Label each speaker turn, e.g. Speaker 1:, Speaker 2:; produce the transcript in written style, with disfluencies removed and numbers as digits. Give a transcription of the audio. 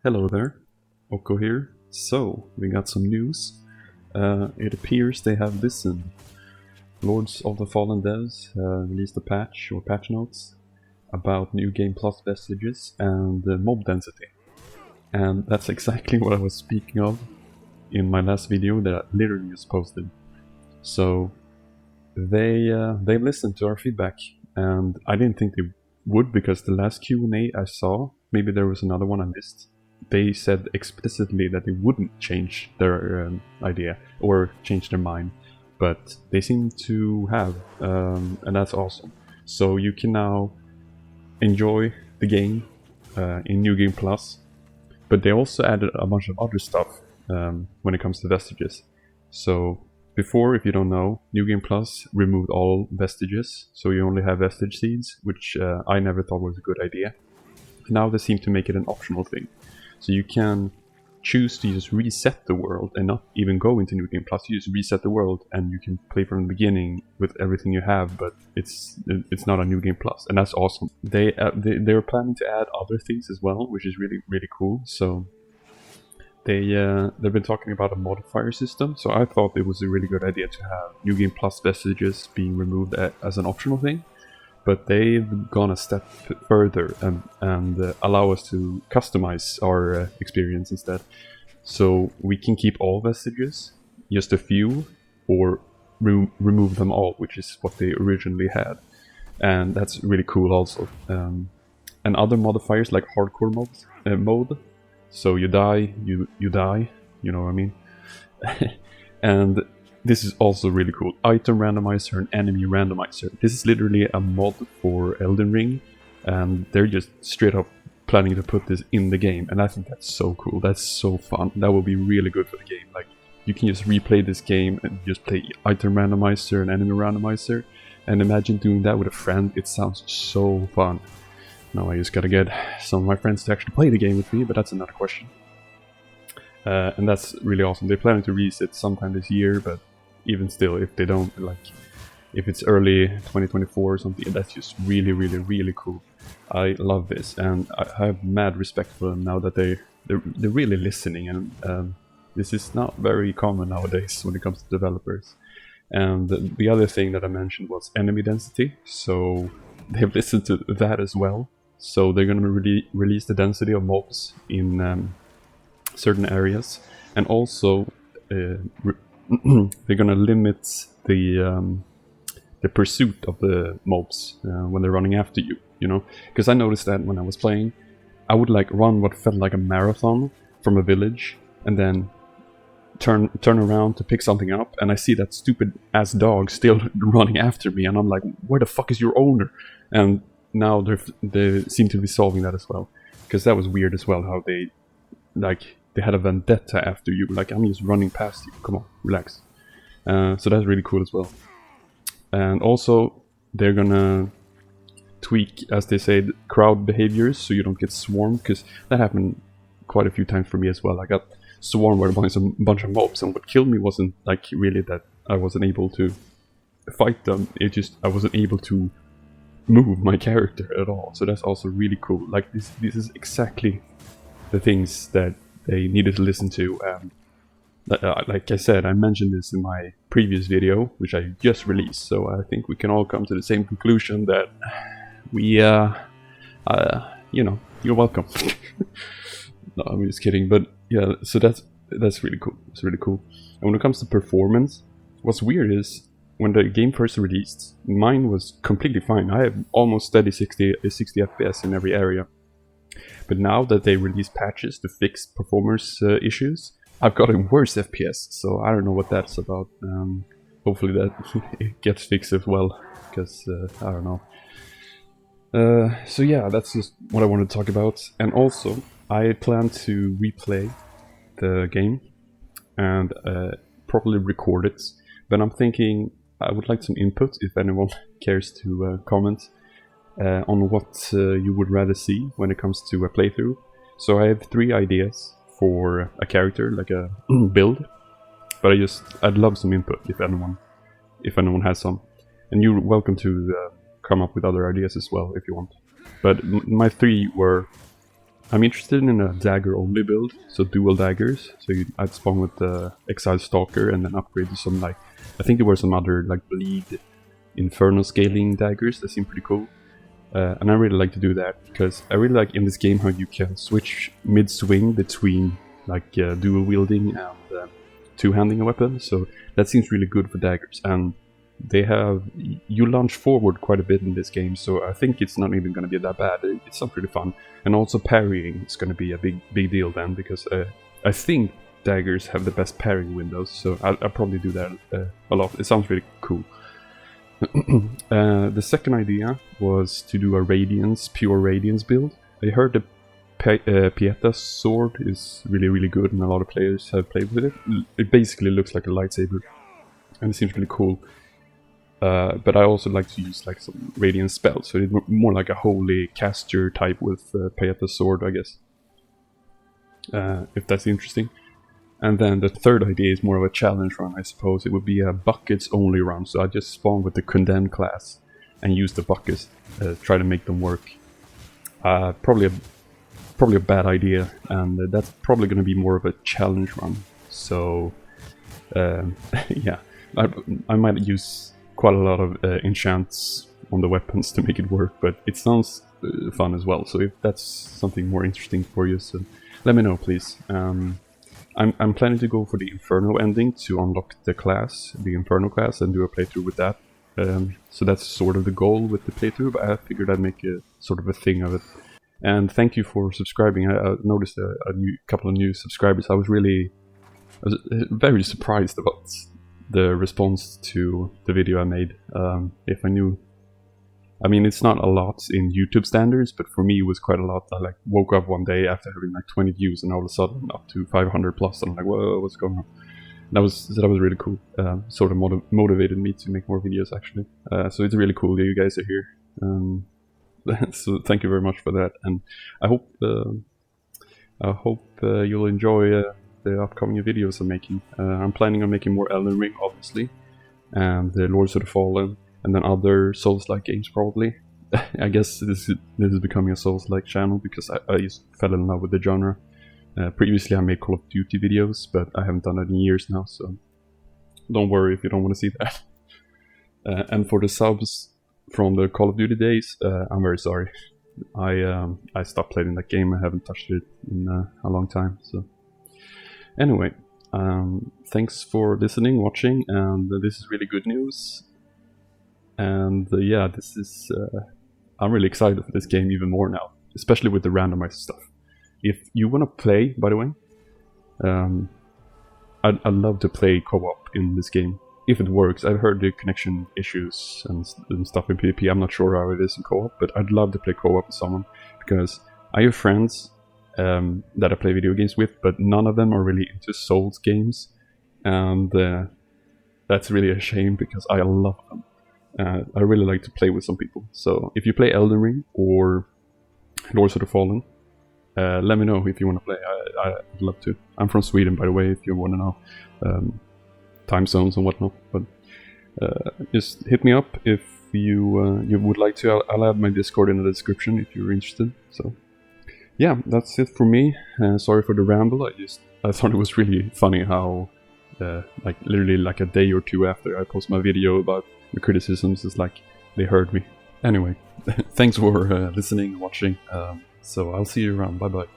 Speaker 1: Hello there, Oko here. So, we got some news. It appears they have listened. Lords of the Fallen Devs released a patch or patch notes about New Game Plus vestiges and mob density. And that's exactly what I was speaking of in my last video that I literally just posted. So, they listened to our feedback, and I didn't think they would because the last Q&A I saw, maybe there was another one I missed, they said explicitly that they wouldn't change their idea or change their mind, but they seem to have, and that's awesome. So you can now enjoy the game in New Game Plus, but they also added a bunch of other stuff when it comes to vestiges. So before, if you don't know, New Game Plus removed all vestiges, so you only have vestige seeds, which I never thought was a good idea. Now they seem to make it an optional thing. So you can choose to just reset the world and not even go into New Game Plus. You just reset the world and you can play from the beginning with everything you have, but it's not a New Game Plus, and that's awesome. They're planning to add other things as well, which is really cool. So they've been talking about a modifier system. So I thought it was a really good idea to have New Game Plus vestiges being removed as an optional thing. But they've gone a step further and allow us to customize our experience instead. So we can keep all vestiges, just a few, or remove them all, which is what they originally had. And that's really cool also. And other modifiers like hardcore mode. So you die, you die, you know what I mean? And this is also really cool. Item randomizer and enemy randomizer. This is literally a mod for Elden Ring, and they're just straight up planning to put this in the game, and I think that's so cool. That's so fun. That will be really good for the game. Like, you can just replay this game and just play item randomizer and enemy randomizer, and imagine doing that with a friend. It sounds so fun. Now I just gotta get some of my friends to actually play the game with me, but that's another question. And that's really awesome. They're planning to release it sometime this year, but even still, if they don't, like, if it's early 2024 or something, that's just really cool. I love this, and I have mad respect for them now that they're really listening, and this is not very common nowadays when it comes to developers. And the other thing that I mentioned was enemy density, so they've listened to that as well. So they're going to release the density of mobs in certain areas, and also they're gonna limit the pursuit of the mobs when they're running after you. You know, because I noticed that when I was playing, I would like run what felt like a marathon from a village, and then turn around to pick something up, and I see that stupid ass dog still running after me, and I'm like, where the fuck is your owner? And now they seem to be solving that as well, because that was weird as well, how they had a vendetta after you. Like, I'm just running past you, come on, relax. So that's really cool as well. And also, they're gonna tweak, as they say, crowd behaviors, so you don't get swarmed, because that happened quite a few times for me as well. I got swarmed by a bunch of mobs, and what killed me wasn't like really that I wasn't able to fight them, it just I wasn't able to move my character at all. So that's also really cool. Like, this is exactly the things that they needed to listen to. Like I said, I mentioned this in my previous video, which I just released, so I think we can all come to the same conclusion that we, you know, you're welcome. No, I'm just kidding, but yeah, so that's really cool. It's really cool. And when it comes to performance, what's weird is when the game first released, mine was completely fine. I have almost steady 60 FPS in every area. But now that they release patches to fix performance issues, I've gotten worse FPS, so I don't know what that's about. Hopefully that it gets fixed as well, because I don't know. So yeah, that's just what I wanted to talk about. And also, I plan to replay the game and properly record it, but I'm thinking I would like some input if anyone cares to comment on what you would rather see when it comes to a playthrough. So I have 3 ideas for a character, like a build, but I'd love some input if anyone has some, and you're welcome to come up with other ideas as well if you want. But my 3 were I'm interested in a dagger only build, so dual daggers. So I'd spawn with the Exile Stalker and then upgrade to some like, I think there were some other like bleed inferno scaling daggers that seem pretty cool. And I really like to do that because I really like in this game how you can switch mid-swing between like dual wielding and two-handing a weapon. So that seems really good for daggers, and they have, you launch forward quite a bit in this game, so I think it's not even going to be that bad. It's not really fun, and also parrying is going to be a big deal then, because I think daggers have the best parrying windows, so I'll probably do that a lot. It sounds really cool. The second idea was to do a pure Radiance build. I heard the Pieta sword is really good, and a lot of players have played with it. It basically looks like a lightsaber, and it seems really cool. But I also like to use like some Radiant spells, so it's more like a holy caster type with Pieta's sword, I guess. If that's interesting. And then the third idea is more of a challenge run, I suppose. It would be a buckets only run, so I just spawn with the Condemned class and use the buckets, try to make them work. Probably a bad idea, and that's probably going to be more of a challenge run. So yeah, I might use quite a lot of enchants on the weapons to make it work, but it sounds fun as well. So if that's something more interesting for you, so let me know, please. I'm planning to go for the Inferno ending to unlock the Inferno class, and do a playthrough with that. So that's sort of the goal with the playthrough, but I figured I'd make a sort of a thing of it. And thank you for subscribing. I noticed a couple of new subscribers. I was very surprised about the response to the video I made. If I knew, I mean, it's not a lot in YouTube standards, but for me it was quite a lot. I like woke up one day after having like 20 views, and all of a sudden up to 500 plus. And I'm like, whoa, what's going on? That was really cool. Sort of motivated me to make more videos, actually. So it's really cool that you guys are here. So thank you very much for that, and I hope you'll enjoy the upcoming videos I'm making. I'm planning on making more Elden Ring, obviously, and the Lords of the Fallen, and then other Souls-like games probably. I guess this is becoming a Souls-like channel because I just fell in love with the genre. Previously I made Call of Duty videos, but I haven't done it in years now, so don't worry if you don't want to see that. And for the subs from the Call of Duty days, I'm very sorry. I stopped playing that game. I haven't touched it in a long time. So anyway, thanks for listening, watching, and this is really good news. And yeah, this is I'm really excited for this game even more now, especially with the randomized stuff. If you want to play, by the way, I'd love to play co-op in this game. If it works. I've heard the connection issues and stuff in PvP. I'm not sure how it is in co-op, but I'd love to play co-op with someone, because I have friends that I play video games with, but none of them are really into Souls games, and that's really a shame because I love them. I really like to play with some people. So if you play Elden Ring or Lords of the Fallen, let me know if you want to play. I'd love to. I'm from Sweden, by the way, if you want to know. Time zones and whatnot, but just hit me up if you would like to. I'll add my Discord in the description if you're interested. So yeah, that's it for me. Sorry for the ramble. I thought it was really funny how like literally like a day or two after I post my video about the criticisms, it's like they heard me. Anyway, thanks for listening and watching. So I'll see you around. Bye bye.